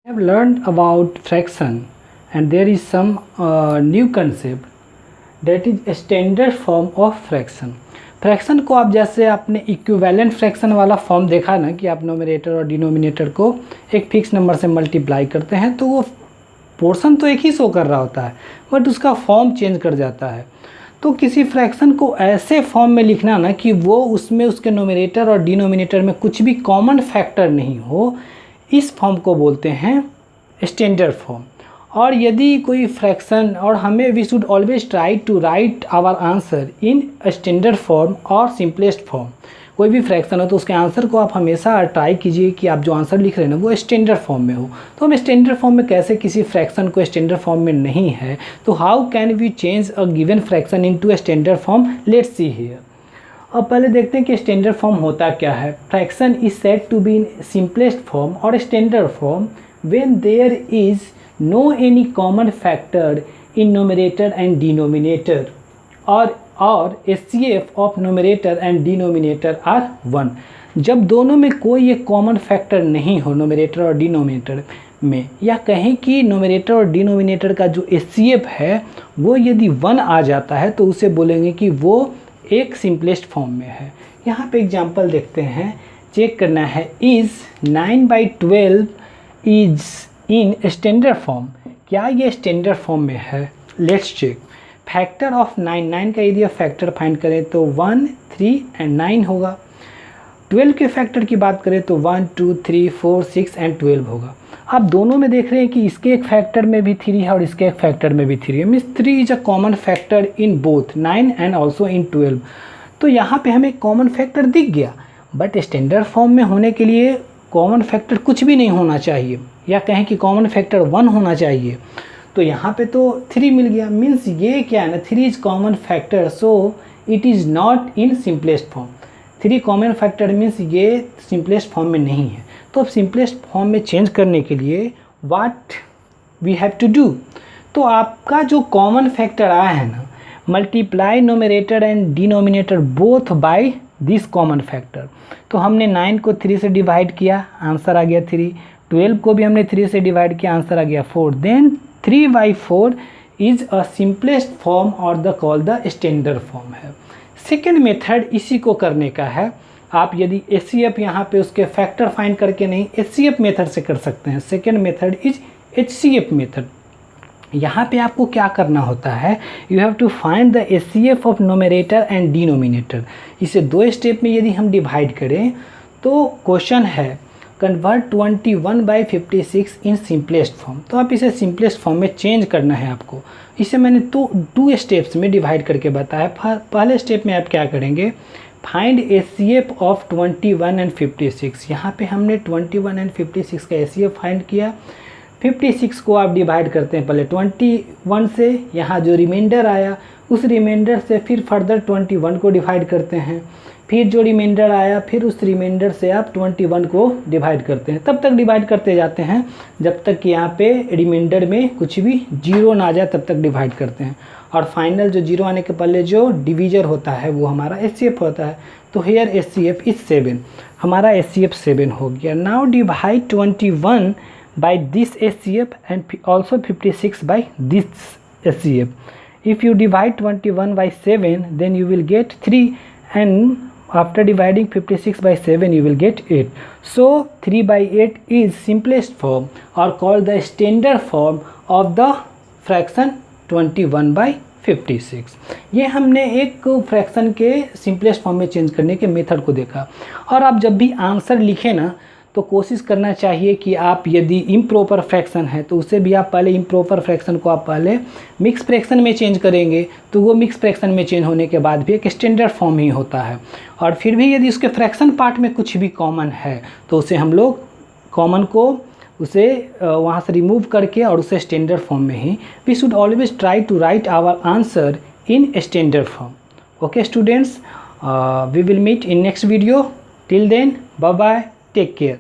I have learned about fraction and there is some new concept that is standard form of fraction. Fraction को आप जैसे आपने equivalent fraction वाला form देखा ना कि आप नोमिनेटर और डिनोमिनेटर को एक फिक्स नंबर से मल्टीप्लाई करते हैं तो वो पोर्शन तो एक ही शो कर रहा होता है बट उसका फॉर्म चेंज कर जाता है। तो किसी फ्रैक्शन को ऐसे फॉर्म में लिखना ना कि वो उसमें उसके नोमिनेटर और डिनोमिनेटर में कुछ भी कॉमन फैक्टर नहीं हो, इस फॉर्म को बोलते हैं स्टैंडर्ड फॉर्म। और यदि कोई फ्रैक्शन और हमें we should always try to write our answer in standard form और सिंपलेस्ट फॉर्म। कोई भी फ्रैक्शन हो तो उसके आंसर को आप हमेशा ट्राई कीजिए कि आप जो आंसर लिख रहे हैं ना वो स्टैंडर्ड फॉर्म में हो। तो हम स्टैंडर्ड फॉर्म में कैसे किसी फ्रैक्शन को स्टैंडर्ड फॉर्म में नहीं है, तो how can we change a given fraction into standard form, let's see here. अब पहले देखते हैं कि स्टैंडर्ड फॉर्म होता क्या है। Fraction is said to be in simplest form और standard form when there is no any common factor in numerator and denominator और HCF of numerator and denominator are 1। जब दोनों में कोई एक कॉमन फैक्टर नहीं हो नोमिनेटर और डिनोमिनेटर में, या कहें कि नोमिनेटर और डिनोमिनेटर का जो HCF है वो यदि 1 आ जाता है तो उसे बोलेंगे कि वो एक सिंपलेस्ट फॉर्म में है। यहाँ पे एग्जांपल देखते हैं, चेक करना है। Is 9/12 is in standard form, क्या ये स्टैंडर्ड फॉर्म में है? Let's check. फैक्टर ऑफ 9 का यदि आप फैक्टर फाइंड करें तो 1, 3 एंड 9 होगा। 12 के फैक्टर की बात करें तो 1, 2, 3, 4, 6 एंड 12 होगा। आप दोनों में देख रहे हैं कि इसके एक फैक्टर में भी 3 है और इसके एक फैक्टर में भी 3 है, means 3 is a common factor in both 9 and also in 12। तो यहाँ पे हमें कॉमन फैक्टर दिख गया, बट स्टैंडर्ड फॉर्म में होने के लिए कॉमन फैक्टर कुछ भी नहीं होना चाहिए, या कहें कि कॉमन फैक्टर 1 होना चाहिए। तो यहाँ पे तो 3 मिल गया, मीन्स ये क्या है ना, 3 is common factor, so it is not in simplest form. 3 common factor means ये सिंपलेस्ट फॉर्म में नहीं है। तो अब सिंपलेस्ट फॉर्म में चेंज करने के लिए what we have to do, तो आपका जो कॉमन फैक्टर आया है ना, multiply numerator and denominator both by this common factor. तो हमने 9 को 3 से डिवाइड किया, आंसर आ गया 3। 12 को भी हमने 3 से डिवाइड किया, आंसर आ गया 4। Then 3/4 is a simplest form और the call the standard form है। सेकेंड मेथड इसी को करने का है। आप यदि HCF यहाँ पे उसके फैक्टर फाइंड करके नहीं, HCF मेथड से कर सकते हैं। Second method is HCF method. यहाँ पे आपको क्या करना होता है, you have to find the HCF of numerator and denominator. इसे 2 स्टेप में यदि हम डिवाइड करें तो क्वेश्चन है कन्वर्ट 21/56 इन सिंपलेस्ट फॉर्म। तो आप इसे सिंपलेस्ट फॉर्म में चेंज करना है आपको। इसे मैंने तो 2 स्टेप्स में डिवाइड करके बताया। पहले स्टेप में आप क्या करेंगे, फाइंड HCF ऑफ 21 एंड 56। यहाँ पे हमने 21 एंड 56 का HCF फाइंड किया। 56 को आप डिवाइड करते हैं पहले 21 से, यहाँ जो रिमाइंडर आया उस रिमाइंडर से फिर फर्दर 21 को डिवाइड करते हैं, फिर जो रिमाइंडर आया फिर उस रिमाइंडर से आप 21 को डिवाइड करते हैं। तब तक डिवाइड करते जाते हैं जब तक कि यहाँ पे रिमाइंडर में कुछ भी जीरो ना आ जाए, तब तक डिवाइड करते हैं। और फाइनल जो जीरो आने के पहले जो डिवीजर होता है वो हमारा HCF होता है। तो हेयर HCF इज 7, हमारा HCF 7 हो गया। Now divide 21 by this HCF and also 56 by this HCF. If you divide 21 by 7 then you will get 3, and after dividing 56 by 7 you will get 8. So 3/8 is simplest form or called the standard form of the fraction 21/56। ये हमने एक fraction के simplest form में change करने के method को देखा। और आप जब भी आंसर लिखें ना तो कोशिश करना चाहिए कि आप यदि इम्प्रॉपर फ्रैक्शन है तो उसे भी आप पहले इम्प्रॉपर फ्रैक्शन को आप पहले मिक्स फ्रैक्शन में चेंज करेंगे, तो वो मिक्स फ्रैक्शन में चेंज होने के बाद भी एक स्टैंडर्ड फॉर्म ही होता है। और फिर भी यदि उसके फ्रैक्शन पार्ट में कुछ भी कॉमन है तो उसे हम लोग कॉमन को उसे वहाँ से रिमूव करके और उसे स्टैंडर्ड फॉर्म में ही, we should always try to write our answer in standard form. Okay students, we will meet in next video. Till then bye bye, take care.